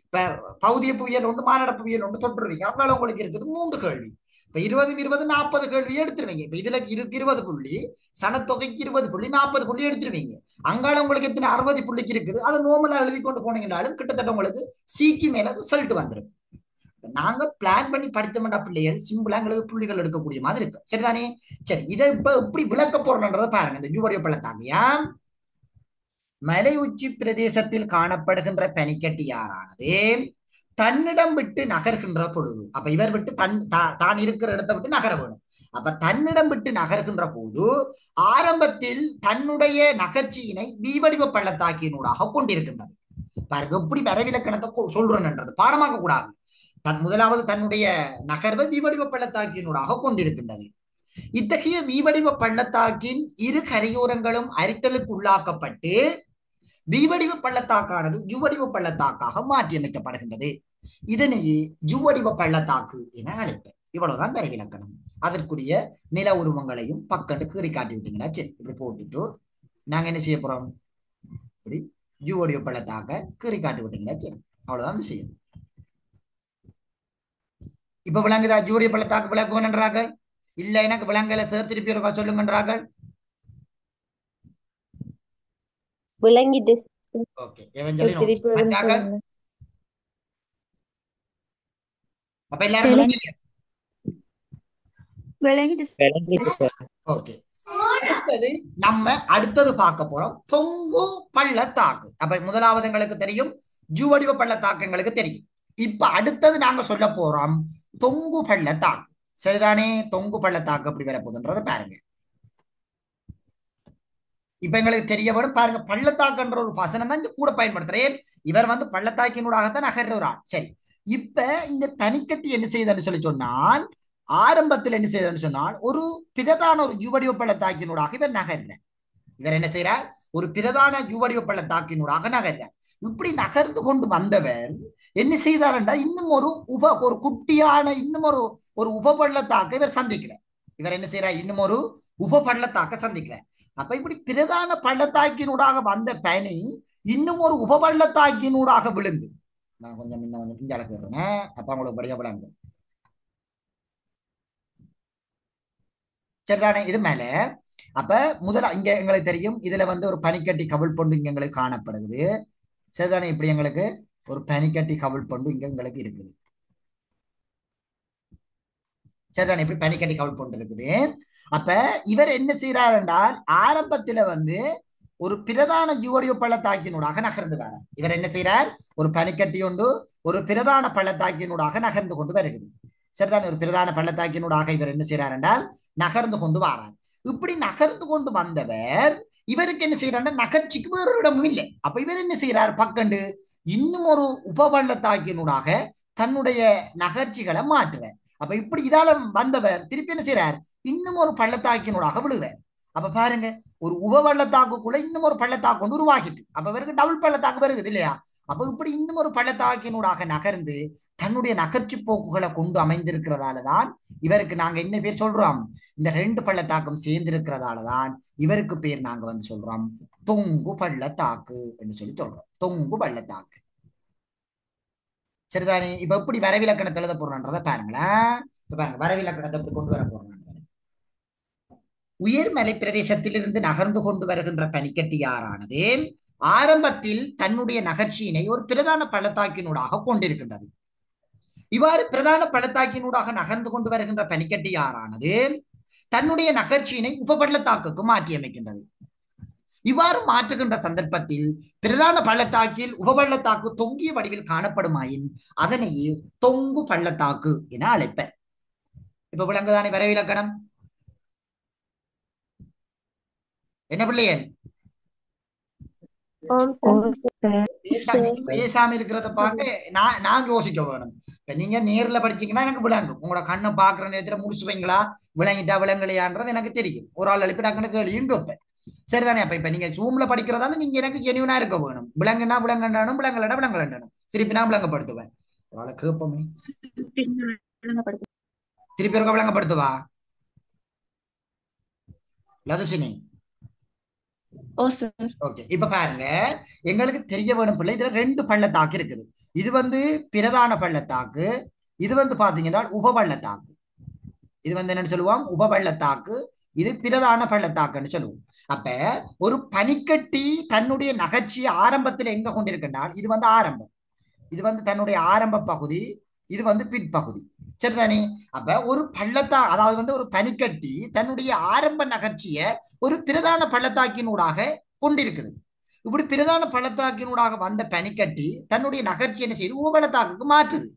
இப்ப பௌதிய புவியியல் ஒன்று மானட புவியியல் ஒன்று தொட்டுருவீங்க. அவ்வளவு உங்களுக்கு இருக்குது 3 கேள்வி. இப்ப 20 40 கேள்வியை எடுத்துருவீங்க. இப்ப இதுல 20 புள்ளி, சனத்தொகைக்கு 20 புள்ளி, 40 புள்ளி எடுத்துருவீங்க. அங்கால உங்களுக்கு எத்தனை 60 புள்ளிக்கு இருக்குது, அதை நோமலா எழுதி கொண்டு போனீங்கன்னாலும் கிட்டத்தட்ட உங்களுக்கு சிக்கு மேல ரிசல்ட் வந்துடும். நாங்க பிளான் பண்ணி படித்தோம்டா பிள்ளைகள் சிம்பிளா எங்களுக்கு புள்ளிகள் எடுக்கக்கூடிய மாதிரி இருக்கு, சரிதானே? சரி, இதை இப்ப எப்படி விளக்க போறோம்ன்றதை பாருங்க. இந்த ஜூவடிய பள்ளத்தாக்கியா மலை உச்சி பிரதேசத்தில் காணப்படுகின்ற பனிக்கட்டியாரானது தன்னிடம் விட்டு நகர்கின்ற பொழுது, அப்ப இவர் விட்டு தான் இருக்கிற இடத்தை விட்டு நகர வேணும். அப்ப தன்னிடம் விட்டு நகர்கின்ற போது ஆரம்பத்தில் தன்னுடைய நகர்ச்சியினை வீவடிவ பள்ளத்தாக்கினூடாக கொண்டிருக்கின்றது. பாருங்க எப்படி வரைவிலக்கணத்தை சொல்றேன்ன்றது பாடமாக்க கூடாது. முதலாவது தன்னுடைய நகர்வை வீவடிவ பள்ளத்தாக்கினூடாக கொண்டிருக்கின்றது. இத்தகைய வீவடிவ பள்ளத்தாக்கின் இரு கரையோரங்களும் அரித்தலுக்கு உள்ளாக்கப்பட்டு வீவடிவ பள்ளத்தாக்கானது ஜுவடிவ பள்ளத்தாக்காக மாற்றியமைக்கப்படுகின்றது. இதனையே ஜுவடிவ பள்ளத்தாக்கு என அழைப்பேன். இவ்வளவுதான் வரைவிலக்கணம். அதற்குரிய நில உருவங்களையும் பக்கண்டு கீறி காட்டி விட்டீங்கன்னா சரி, இப்படி போட்டுட்டு நாங்க என்ன செய்ய போறோம்? இப்படி ஜுவடிவ பள்ளத்தாக்க கீறி காட்டி விட்டீங்கன்னா சரி, அவ்வளவுதான் விஷயம். இப்ப விளங்குதா? ஜூடிய பள்ளத்தாக்கு விளக்குவன்றார்கள். இல்ல எனக்கு விளங்கல சார், திருப்பி இருக்கா சொல்லுங்கன்றார்கள். விளங்கிட்டு ஓகே, அப்ப எல்லாருக்கும் விளங்கி clear. விளங்கிட்டு விளங்கிட்டு சார். சார். ஓகே, அடுத்தது நம்ம அடுத்தது பார்க்க போறோம் தொங்கு பள்ளத்தாக்கு. அப்ப முதலாவது எங்களுக்கு தெரியும் ஜுவடிவ பள்ளத்தாக்கு எங்களுக்கு தெரியும். இப்ப அடுத்தது நாங்க சொல்ல போறோம் தொங்கு பள்ளத்தாக்கு. சரிதானே? தொங்கு பள்ளத்தாக்கு எப்படி வர போகுதுன்றத பாருங்க. இப்ப எங்களுக்கு தெரிய வரும் பாருங்க, பள்ளத்தாக்குன்ற ஒரு வசனம் தான் இங்க கூட பயன்படுத்துறேன். இவர் வந்து பள்ளத்தாக்கினூடாகத்தான் நகர்ற ஒரு ஆள். சரி, இப்ப இந்த பனிக்கட்டி என்ன செய்யுதுன்னு சொல்லி சொன்னால், ஆரம்பத்தில் என்ன செய்யுதுன்னு சொன்னால் ஒரு பிரதான ஒரு ஜுவடிவ பள்ளத்தாக்கினூடாக இவர் நகர்ற. இவர் என்ன செய்யறார்? ஒரு பிரதான ஜுவடிவ பள்ளத்தாக்கினூடாக நகர்றார். இப்படி நகர்ந்து கொண்டு வந்தவர் என்ன செய்தார் என்றால் இன்னும் ஒரு குட்டியான இன்னும் ஒரு உப பள்ளத்தாக்கை இவர் சந்திக்கிறார். இவர் என்ன செய்யறார்? இன்னும் ஒரு உப பள்ளத்தாக்க சந்திக்கிறார். அப்ப இப்படி பிரதான பள்ளத்தாக்கினூடாக வந்த பனி இன்னும் ஒரு உப பள்ளத்தாக்கினூடாக விழுந்து, நான் கொஞ்சம் இங்க அழகுறேன் அப்ப அவங்களுக்கு படிக்க விளங்கும். சரிதானே? இது மேல அப்ப முதல்ல இங்க எங்களுக்கு தெரியும் இதுல வந்து ஒரு பனிக்கட்டி கவிழ் பொண்டு இங்க எங்களுக்கு காணப்படுது. சரிதானே? இப்படி எங்களுக்கு ஒரு பனிக்கட்டி கவிழ் பொண்டு இங்க எங்களுக்கு இருக்குது. சரிதானே? இப்படி பனிக்கட்டி கவிழ் பொண்டு இருக்குது. அப்ப இவர் என்ன செய்யறார் என்றால் ஆரம்பத்துல வந்து ஒரு பிரதான ஜுவடிவ பள்ளத்தாக்கினூடாக நகர்ந்து வர இவர் என்ன செய்யறார்? ஒரு பனிக்கட்டி ஒன்று ஒரு பிரதான பள்ளத்தாக்கினூடாக நகர்ந்து கொண்டு வருகிறது. சரிதானே? ஒரு பிரதான பள்ளத்தாக்கினூடாக இவர் என்ன செய்யறார் என்றால் நகர்ந்து கொண்டு வரார். இப்படி நகர்ந்து கொண்டு வந்தவர் இவருக்கு என்ன செய்யறாரு? நகர்ச்சிக்கு வேறு இடமும் இல்லை. அப்ப இவர் என்ன செய்யறார்? பக்கண்டு இன்னும் ஒரு உப பள்ளத்தாக்கினூடாக தன்னுடைய நகர்ச்சிகளை மாற்றுறார். அப்ப இப்படி இதால வந்தவர் திருப்பி என்ன செய்யறார்? இன்னும் ஒரு பள்ளத்தாக்கினூடாக விழுகிறார். அப்ப பாருங்க, ஒரு உப பள்ளத்தாக்குள்ள இன்னும் ஒரு பள்ளத்தாக்கு கொண்டு உருவாக்கிட்டு அப்ப இவருக்கு டபுள் பள்ளத்தாக்கு வருது இல்லையா? அப்ப இப்படி இன்னும் ஒரு பள்ளத்தாக்கினூடாக நகர்ந்து தன்னுடைய நகர்ச்சி போக்குகளை கொண்டு அமைந்திருக்கிறதாலதான் இவருக்கு நாங்க என்ன பேர் சொல்றோம்? இந்த ரெண்டு பள்ளத்தாக்கும் சேர்ந்து இருக்கிறதாலதான் இவருக்கு பேர் நாங்க வந்து சொல்றோம் தொங்கு பள்ளத்தாக்கு என்று சொல்லி சொல்றோம். தொங்கு பள்ளத்தாக்கு. சரிதானே? இப்ப எப்படி வரவிலக்கணத்தை எழுத போறோம்ன்றத பாருங்களேன். இப்ப பாருங்க, வரவிலக்கணத்தை எப்படி கொண்டு வர போறோம். உயர்மலை பிரதேசத்திலிருந்து நகர்ந்து கொண்டு வருகின்ற பனிக்கட்டியாரானது ஆரம்பத்தில் தன்னுடைய நகர்ச்சியினை ஒரு பிரதான பள்ளத்தாக்கினூடாக கொண்டிருக்கின்றது. இவ்வாறு பிரதான பள்ளத்தாக்கினூடாக நகர்ந்து கொண்டு வருகின்ற பனிக்கட்டியாரானது தன்னுடைய நகர்ச்சியினை உப பள்ளத்தாக்குக்கு மாற்றி அமைக்கின்றது. இவ்வாறு மாற்றுகின்ற சந்தர்ப்பத்தில் பிரதான பள்ளத்தாக்கில் உப பள்ளத்தாக்கு தொங்கிய வடிவில் காணப்படுமாயின் அதனையே தொங்கு பள்ளத்தாக்கு என அழைப்பர். இப்ப விளங்குதானே வரவிலக்கணம்? என்ன பிள்ளையன் பேசாம இருக்கிறத பார்க்க நான் யோசிக்க வேணும். இப்ப நீங்க நேர்ல படிச்சீங்கன்னா எனக்கு விளங்கும். உங்களோட கண்ணை பாக்குற நேரத்துல முடிச்சுவீங்களா, விளங்கிட்டா விளங்கலையான்றது எனக்கு தெரியும். ஒரு ஆள் எழுப்பி டக்குனு கேள்வியும் கேட்பேன். சரிதானே? இப்ப நீங்க ஜூம்ல படிக்கிறதால நீங்க எனக்கு ஜெனியூனா இருக்க வேணும். விளங்குனா விளங்கண்டானும், விளங்கலடா விளங்கலண்டானும். திருப்பி நான் விளங்கப்படுத்துவேன். ஒரு கேட்போமே, திருப்பி இருக்க விளங்கப்படுத்துவா லதுசினி. ஓகே, இப்ப பாருங்க, எங்களுக்கு தெரிய வேணும் பிள்ளை, இதுல ரெண்டு பள்ளத்தாக்கு இருக்குது. இது வந்து பிரதான பள்ளத்தாக்கு, இது வந்து பாத்தீங்கன்னா உப பள்ளத்தாக்கு. இது வந்து என்னன்னு சொல்லுவோம்? உப பள்ளத்தாக்கு. இது பிரதான பள்ளத்தாக்குன்னு சொல்லுவோம். அப்ப ஒரு பனிக்கட்டி தன்னுடைய நகர்ச்சியை ஆரம்பத்தில் எங்க கொண்டிருக்கின்றால் இது வந்து ஆரம்பம், இது வந்து தன்னுடைய ஆரம்ப பகுதி, இது வந்து பிற்பகுதி. சரிதானே? அப்ப ஒரு அதாவது வந்து ஒரு பனிக்கட்டி தன்னுடைய ஆரம்ப நகர்ச்சிய ஒரு பிரதான பள்ளத்தாக்கினூடாக கொண்டிருக்குது. இப்படி பிரதான பள்ளத்தாக்கினூடாக வந்த பனிக்கட்டி தன்னுடைய நகர்ச்சி என்ன செய்து உபபள்ளத்தாக்குக்கு மாற்றுது.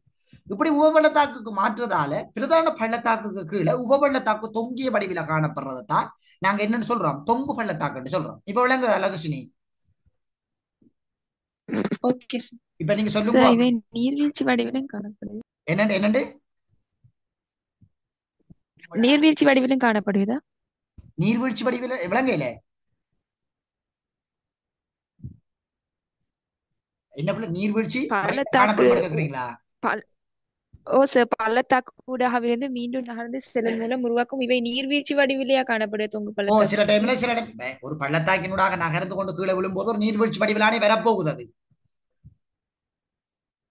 இப்படி உபபள்ளத்தாக்குக்கு மாற்றுறதால பிரதான பள்ளத்தாக்குக்கு கீழே உபபள்ளத்தாக்கு தொங்கிய வடிவில காணப்படுறதான் நாங்க என்னன்னு சொல்றோம்? தொங்கு பள்ளத்தாக்குன்னு சொல்றோம். இப்ப விளங்குதா லதுஷினி? இப்ப நீங்க சொல்லுங்க, நீர்வீழ்ச்சி வடிவிலும் காணப்படுது. என்னண்டு நீர்வீழ்ச்சி வடிவிலும் காணப்படுதா? நீர்வீழ்ச்சி வடிவில விளங்கல என்ன பிள்ளை? நீர்வீழ்ச்சி பள்ளத்தாக்கு காணப்படுகிறீங்களா? பள்ளத்தாக்கு கூடாகவிருந்து மீண்டும் நகர்ந்து செல்லும் மூலம் உருவாக்கும் இவை நீர்வீழ்ச்சி வடிவிலேயா காணப்படுது தொங்கு பள்ளத்தாக்கு? சில டைம்ல ஒரு பள்ளத்தாக்கினூடாக நகர்ந்து கொண்டு கீழே விழும்போது ஒரு நீர்வீழ்ச்சி வடிவிலானே வரப்போகுது அது.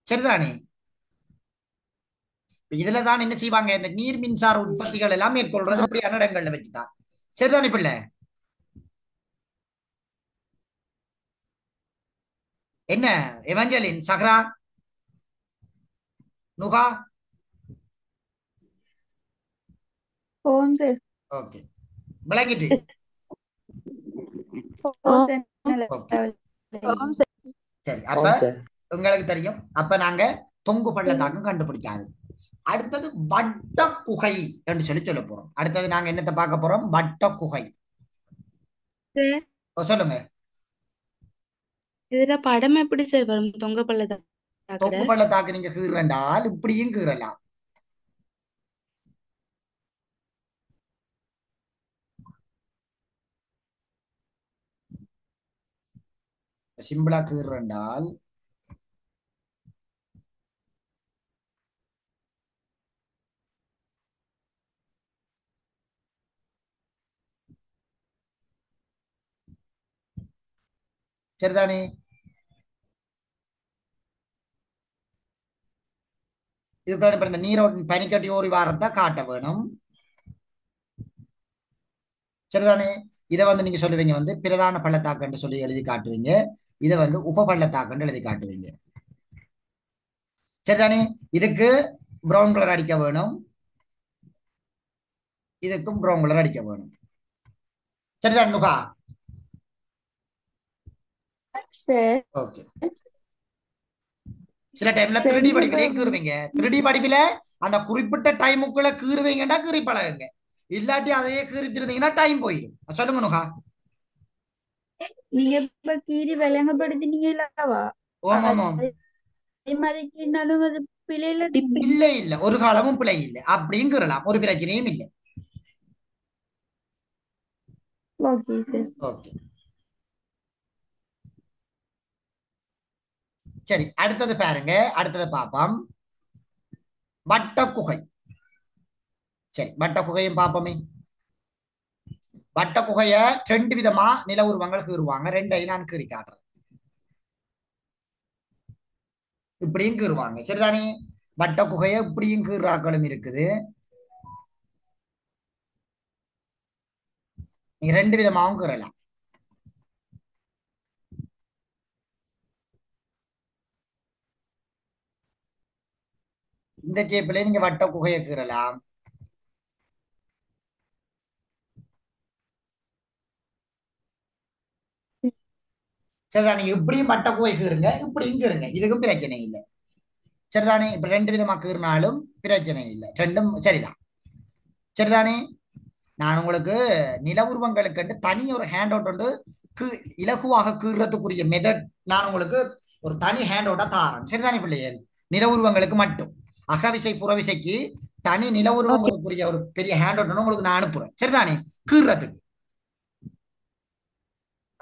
சரிதானே? இதுலதான் என்ன செய்வாங்க? இந்த நீர் மின்சார உற்பத்திகள் எல்லாம் மேற்கொள்றது இப்படியான இடங்கள்ல வச்சுதான். சரிதானே பிள்ளை? என்ன எவஞ்சலின் சஹ்ரா நுகா ஓம் சார். ஓகே, விளங்கிட்டு. ஓ சார். ஓகே, ஆம் சார். சரி. அப்ப ஆம் சார். உங்களுக்கு தெரியும். அப்ப நாங்க தொங்கு பள்ளத்தாக்கும் கண்டுபிடிக்காது. அடுத்தது வட்ட குகை என்று சொல்ல போறோம். அடுத்தது நாங்க என்னத்தை பார்க்க போறோம்? வட்ட குகை. சார், சொல்லுங்க. இதுல படம் எப்படி சார் வரும்? தொங்க பள்ளத்தாக்குல தொங்கு பள்ளத்தாக்கு நீங்க கீறண்டால் இப்படியும் கீறலாம். சிம்பிளா கீறண்டால் சரிதானே? இதுக்கு இப்ப இந்த நீரோட்ட பனிக்கட்டி ஓரி வாரத்தை காட்ட வேணும். சரிதானே? இதை வந்து நீங்க சொல்லுவீங்க வந்து பிரதான பள்ளத்தாக்குன்னு சொல்லி எழுதி காட்டுவீங்க. இதை வந்து உப பள்ளத்தாக்குன்னு எழுதி காட்டுவீங்க. சரிதானே? இதுக்கு பிரவுன் கலர் அடிக்க வேணும், இதுக்கும் பிரவுன் கலர் அடிக்க வேணும். சரிதான் நுகா? சார். ஓகே. சில டைம்ல 3D வடிவிலையும் கீறுவீங்க. 3D வடிவில அந்த குறிப்பிட்ட டைமுக்குள்ள கீறுவீங்கன்னா கீறி பழகுங்க. இல்லாட்டி அதையே கீறித்திருந்தீங்கன்னா டைம் போயிடும். சொல்லுங்க நுகா. நீங்க இப்ப கீரி விளங்கப்படுத்தினீங்களா? ஓமாம். அதே மாதிரி கீறினாலும் அது பிழையில இல்ல இல்ல, ஒரு காலமும் பிழை இல்லை. அப்படியும் கீறலாம், ஒரு பிரச்சனையும் இல்லை. Okay sir. ஓகே, சரி. அடுத்தது பாருங்க, அடுத்தது பாப்போம். வட்ட குகை. சரி, வட்ட குகையும் பாப்போமே. வட்ட குகைய 2 விதமா நில உருவங்கள் கீறுவாங்க. 2ஐயும் நான் கீறி காட்டுறேன். இப்படியும் கீறுவாங்க. சரிதானே? வட்ட குகைய இப்படியும் கீறாக்களும் இருக்குது. நீங்க 2 விதமாவும் கீறலாம். இந்த சேப்பிலே நீங்க வட்ட குகையை கீறலாம். சரிதான்? நீங்க இப்படியும் வட்ட குகை கீறுங்க, இப்படியும் கீறுங்க, இதுக்கும் பிரச்சனை இல்லை. சரிதானே? இப்ப 2 விதமா கீறினாலும் பிரச்சனை இல்லை, ரெண்டும் சரிதான். சரிதானே? நான் உங்களுக்கு நில உருவங்களுக்கு தனி ஒரு ஹேண்ட் அவுட் வந்து இலகுவாக கீறதுக்குரிய மெதட் நான் உங்களுக்கு ஒரு தனி ஹேண்ட் அவுட்டா தாரேன். சரிதானே பிள்ளைகள்? நில உருவங்களுக்கு மட்டும் அகவிசை புறவிசைக்கு தனி நில உருவங்களுக்குரிய ஒரு பெரிய ஹேண்ட் அவுட் உங்களுக்கு நான் அனுப்புறேன். சரிதானே? கீறதுக்கு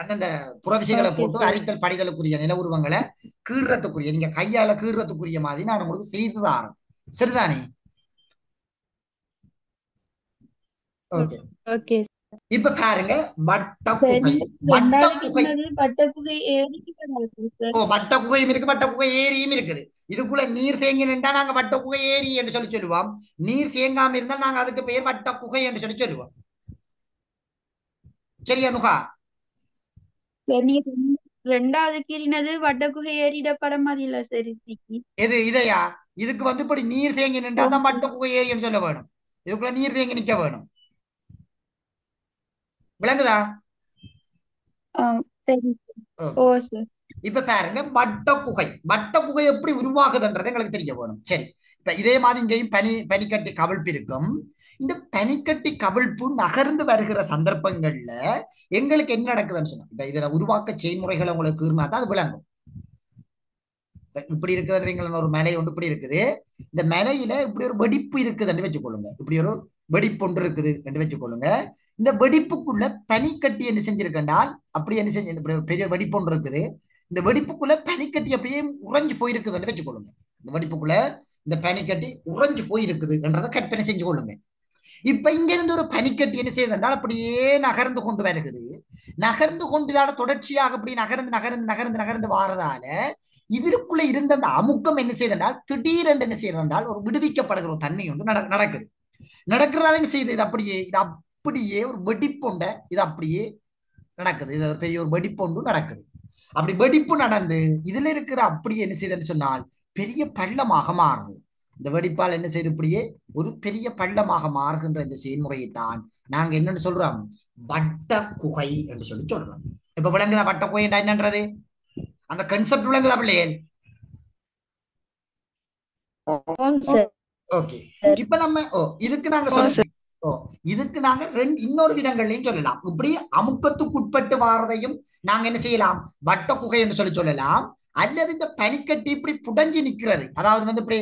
அந்தந்த புறவிசைகளை போட்டு அரித்தல் படிதலுக்குரிய நில உருவங்களை கீறத்துக்குரிய நீங்க கையால கீறத்துக்குரிய மாதிரி நான் உங்களுக்கு செய்து தாரேன். சரிதானே? ஓகே. ஓகே. இப்ப பாருங்க, வட்ட குகை. வட்ட குகை, வட்ட குகை ஏரி. ஓ, வட்ட குகையும் இருக்கு, வட்ட குகை ஏரியும் இருக்குது. இதுக்குள்ள நீர் தேங்கி நின்றா நாங்க வட்ட குகை ஏரி என்று சொல்லுவோம். நீர் தேங்காம இருந்தா நாங்க அதுக்கு பெயர் வட்ட குகை என்று சொல்லுவோம். சரியா நுகா? ரெண்டாவது கீறினது வட்ட குகை ஏரியிட படம் மாதிரி இல்ல சரி. எது இதையா? இதுக்கு வந்து இப்படி நீர் தேங்கி நின்றா தான் வட்ட குகை ஏரி என்று சொல்ல வேணும். இதுக்குள்ள நீர் தேங்கி நிக்க வேணும். விளங்குதா? இப்ப பாருங்க, வட்ட குகை. வட்ட குகை எப்படி உருவாகுதுன்றது எங்களுக்கு தெரிய வேணும். சரி, இப்ப இதே மாதிரி இங்கேயும் பனிக்கட்டி கவிழ்ப்பு இருக்கும். இந்த பனிக்கட்டி கவிழ்ப்பு நகர்ந்து வருகிற சந்தர்ப்பங்கள்ல எங்களுக்கு என்ன நடக்குதுன்னு சொன்னா, இப்ப இதுல உருவாக்க செய்முறைகளை உங்களுக்கு இருந்தாதான் அது விளங்கும். இப்படி இருக்குதுன்றீங்களா? ஒரு மலை ஒன்று இப்படி இருக்குது. இந்த மலையில இப்படி ஒரு வெடிப்பு இருக்குதுன்னு வச்சுக்கொள்ளுங்க. இப்படி ஒரு வெடிப்பு ஒன்று இருக்குது என்று வச்சுக்கொள்ளுங்க. இந்த வெடிப்புக்குள்ள பனிக்கட்டி என்ன செஞ்சிருக்கண்டால் அப்படி என்ன செஞ்சு இப்படி ஒரு பெரிய வெடிப்பு ஒன்று இருக்குது. இந்த வெடிப்புக்குள்ள பனிக்கட்டி அப்படியே உறைஞ்சு போயிருக்குதுன்னு வச்சுக்கொள்ளுங்க. இந்த வெடிப்புக்குள்ள இந்த பனிக்கட்டி உறைஞ்சு போயிருக்குது என்றதை கற்பனை செஞ்சு கொள்ளுங்க. இப்ப இங்க இருந்து ஒரு பனிக்கட்டி என்ன செய்யுதுன்றால் அப்படியே நகர்ந்து கொண்டு வருகிறது. நகர்ந்து கொண்டுதால தொடர்ச்சியாக அப்படி நகர்ந்து நகர்ந்து நகர்ந்து நகர்ந்து வாரதால இதற்குள்ள இருந்த அந்த அமுக்கம் என்ன செய்தால் திடீரென்று என்ன செய்தால் ஒரு விடுவிக்கப்படுகிற ஒரு தன்மை ஒன்று நடக்குது. நடக்கிறதால என்ன செய்யுது? இது அப்படியே ஒரு வெடிப்பொண்ட இது அப்படியே நடக்குது. இது ஒரு பெரிய ஒரு வெடிப்பொண்டு நடக்குது. அப்படி வெடிப்பு நடந்து இதுல இருக்கிற அப்படியே என்ன செய்யுதுன்னு சொன்னால் பெரிய பள்ளமாக மாறுது. இந்த வெடிப்பால் என்ன செய்து இப்படியே ஒரு பெரிய பள்ளமாக மாறுகின்ற இந்த செயல்முறையைத்தான் நாங்க என்னன்னு சொல்றோம், வட்ட குகை என்று சொல்லி சொல்றோம். இப்ப விளங்குதா வட்ட குகை என்னன்றது? அந்த கன்செப்ட் விளங்குதா பிள்ளைகள்? ஆம் சார். ஓகே. இப்ப நம்ம இதுக்கு நாங்க சொல்ல இதுக்கு நாங்க இன்னொரு விதங்களையும் சொல்லலாம். இப்படி அமுக்கத்துக்குட்பட்டு வாரதையும் நாங்க என்ன செய்யலாம், வட்ட குகை என்று சொல்லலாம். அல்லது இந்த பனிக்கட்டி இப்படி புடஞ்சி நிக்கிறது, அதாவது இப்படி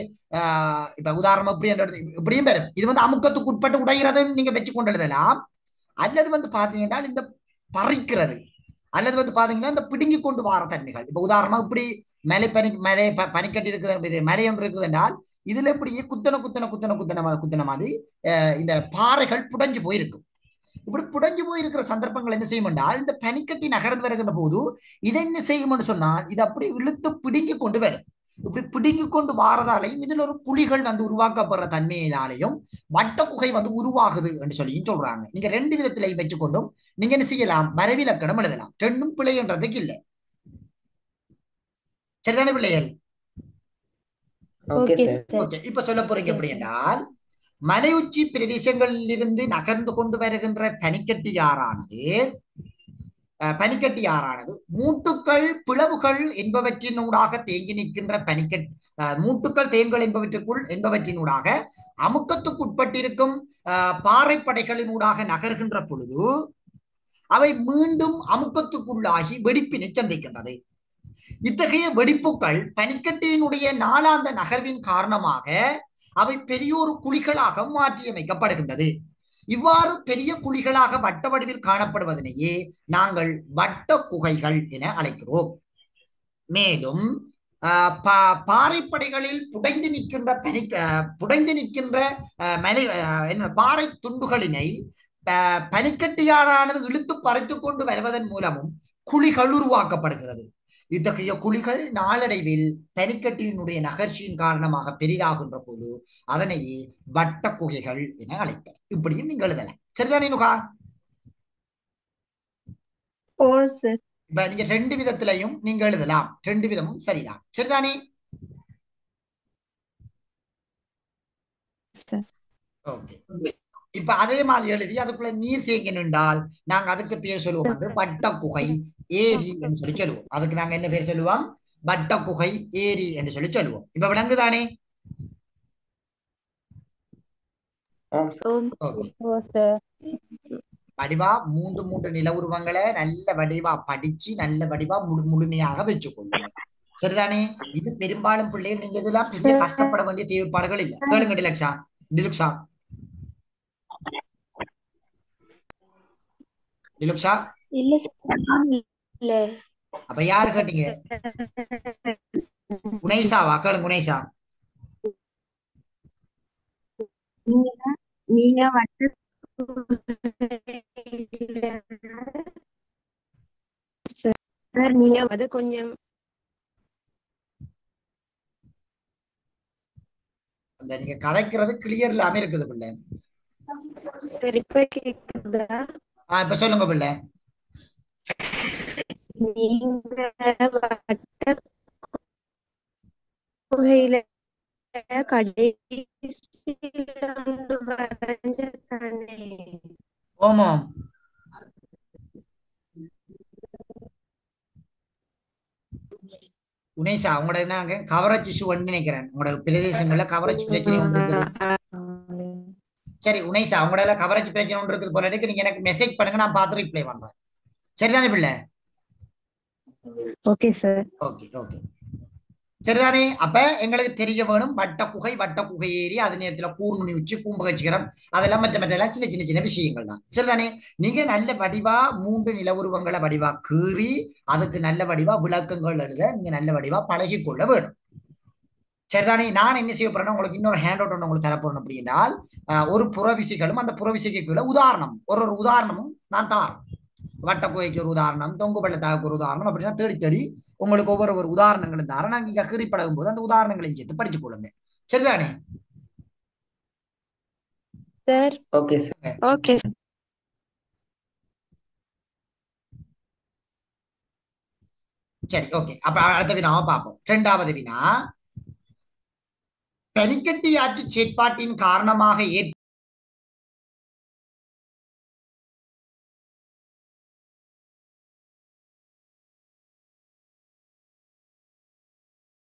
இப்ப உதாரணம் இப்படியும் வரும். இது அமுக்கத்துக்கு உட்பட்டு உடைகிறதையும் நீங்க வச்சு கொண்டு எழுதலாம். அல்லது பாத்தீங்கன்னா இந்த பறிக்கிறது, அல்லது பாத்தீங்கன்னா இந்த பிடுங்கி கொண்டு வார தன்மைகள். இப்ப உதாரணமா இப்படி பனிக்கட்டி இருக்குது, மலை ஒன்று இருக்குது என்றால் இதுல இப்படியே குத்தன மாதிரி இந்த பாறைகள் புடஞ்சு போயிருக்கும். இப்படி புடஞ்சு போயிருக்கிற சந்தர்ப்பங்கள் என்ன செய்யும் என்றால், இந்த பனிக்கட்டி நகர்ந்து வருகின்ற போது இதை என்ன செய்யும் சொன்னால், இது அப்படி இழுத்து பிடுங்கி கொண்டு வரும். இப்படி பிடுங்கி கொண்டு வாரதாலையும் இதுல ஒரு குழிகள் உருவாக்கப்படுற தன்மையினாலையும் வட்ட குகை உருவாகுது என்று சொல்லியும் சொல்றாங்க. நீங்க ரெண்டு விதத்திலையும் வச்சுக்கொண்டும் நீங்க என்ன செய்யலாம், வரைவிலக்கணம் எழுதலாம். ரெண்டும் பிழைன்றதுக்கு இல்லை. சரிதானே பிள்ளைகள்? இப்ப சொல்ல போறீங்க எப்படி என்றால், மலையுச்சி பிரதேசங்களில் இருந்து நகர்ந்து கொண்டு வருகின்ற பனிக்கட்டி ஆறானது மூட்டுக்கள் பிளவுகள் என்பவற்றினூடாக தேங்கி நிற்கின்ற மூட்டுக்கள் தேங்கல் என்பவற்றினூடாக அமுக்கத்துக்குட்பட்டிருக்கும் பாறைப்படைகளினூடாக நகர்கின்ற பொழுது அவை மீண்டும் அமுக்கத்துக்குள்ளாகி வெடிப்பினை சந்திக்கின்றது. இத்தகைய வெடிப்புகள் பனிக்கட்டியினுடைய நாளாந்த நகர்வின் காரணமாக அவை பெரியோரு குழிகளாக மாற்றியமைக்கப்படுகின்றது. இவ்வாறு பெரிய குழிகளாக வட்ட வடிவில் காணப்படுவதனையே நாங்கள் வட்ட குகைகள் என அழைக்கிறோம். மேலும் பாறைப்படைகளில் புடைந்து நிற்கின்ற பாறை துண்டுகளினை பனிக்கட்டியாரானது இழுத்து பறித்து கொண்டு வருவதன் மூலமும் குழிகள் உருவாக்கப்படுகிறது. இத்தகைய குழிகள் நாளடைவில் பனிக்கட்டியினுடைய நகர்ச்சியின் காரணமாக பெரிதாகின்ற போது அதனையே வட்ட குகைகள் என அழைப்பர். இப்படியும் நீங்க எழுதலாம். சரிதானே நுகா? இப்ப நீங்க ரெண்டு விதத்திலையும் நீங்க எழுதலாம். ரெண்டு விதமும் சரிதான். சரிதானே? ஓகே. இப்ப அதே மாதிரி எழுதி அதுக்குள்ள நீர் தேங்கி நின்றால் நாங்க அதுக்கு பேர் சொல்லுவோம் வட்ட குகை ஏரி என்று சொல்லி சொல்லுவோம். அதுக்கு நாங்க என்ன பேர் சொல்லுவோம்? வட்ட குகை ஏரி என்று சொல்லி சொல்லுவோம். இப்ப விளங்குதானே? வடிவா மூன்று நில உருவங்களை நல்ல வடிவா படிச்சு நல்ல வடிவா முழுமையாக வச்சுக்கொள்ளுங்க. சரிதானே? இது பெரும்பாலும் பிள்ளைகள் நீங்க இதெல்லாம் பெரிய கஷ்டப்பட வேண்டிய தேவைப்பாடுகள் இல்லை. கேளுங்க டிலுக்ஷா இல்ல. அப்ப யாரு கேட்டீங்க? குணேஷாவா? கேளுங்க குணேஷா. நீங்க வட்ட சார் நீங்க அது கொஞ்சம் அந்த நீங்க கலைக்கிறது கிளியர் இல்லாம இருக்குது பிள்ளை. சரி இப்ப கேக்குதா? இப்ப சொல்லுங்க பிள்ளை. நீங்க வட்ட குகையில ஓமாம். உனேஷா உங்களோட என்ன கவரேஜ் இஷ்யூ நினைக்கிறேன். உங்களோட பிரதேசங்கள்ல கவரேஜ் பிரச்சனை ஒன்று இருக்குது. சரி உனேஷா உங்களோட கவரேஜ் பிரச்சனை ஒன்று இருக்குது போல இருக்கு. நீங்க எனக்கு மெசேஜ் பண்ணுங்க, நான் பார்த்து ரிப்ளை பண்றேன். சரிதானே பிள்ளை? Okay sir. ஓகே ஓகே சரிதானே? அப்ப எங்களுக்கு தெரிய வேணும் வட்ட குகை ஏறி அது நேரத்துல கூர்முனி உச்சி பூம்பகச்சிகரம் அதெல்லாம் மற்றெல்லாம் சின்ன விஷயங்கள் தான். சரிதானே? நீங்க நல்ல வடிவா மூன்று நில உருவங்களை வடிவா கீறி அதுக்கு நல்ல வடிவா விளக்கங்கள் எழுத நீங்க நல்ல வடிவா பழகி கொள்ள வேணும். சரிதானே? நான் என்ன செய்ய போறேன்னா உங்களுக்கு இன்னொரு ஹேண்ட் அவுட் ஒன்று உங்களுக்கு தரப்போறேன். அப்படின்னால் ஒரு புறவிசைகளும் அந்த புறவிசைக்குள்ள உதாரணம் ஒரு உதாரணமும் நான் தாரேன். வட்ட குகைக்கு ஒரு உதாரணம், தொங்கு பள்ளத்தாக்கு ஒரு உதாரணம், அப்படின்னா தேடி உங்களுக்கு ஒவ்வொரு உதாரணங்களும் தார நாங்க இங்க கீறி பழகும் போது அந்த உதாரணங்களையும் சேர்த்து படிச்சு கொள்ளுங்க. சரிதானே? Sir okay sir. Okay sir. சரி ஓகே. அப்ப அடுத்த வினாவை பார்ப்போம். இரண்டாவது வினா, பனிக்கட்டி ஆற்று செயற்பாட்டின் காரணமாக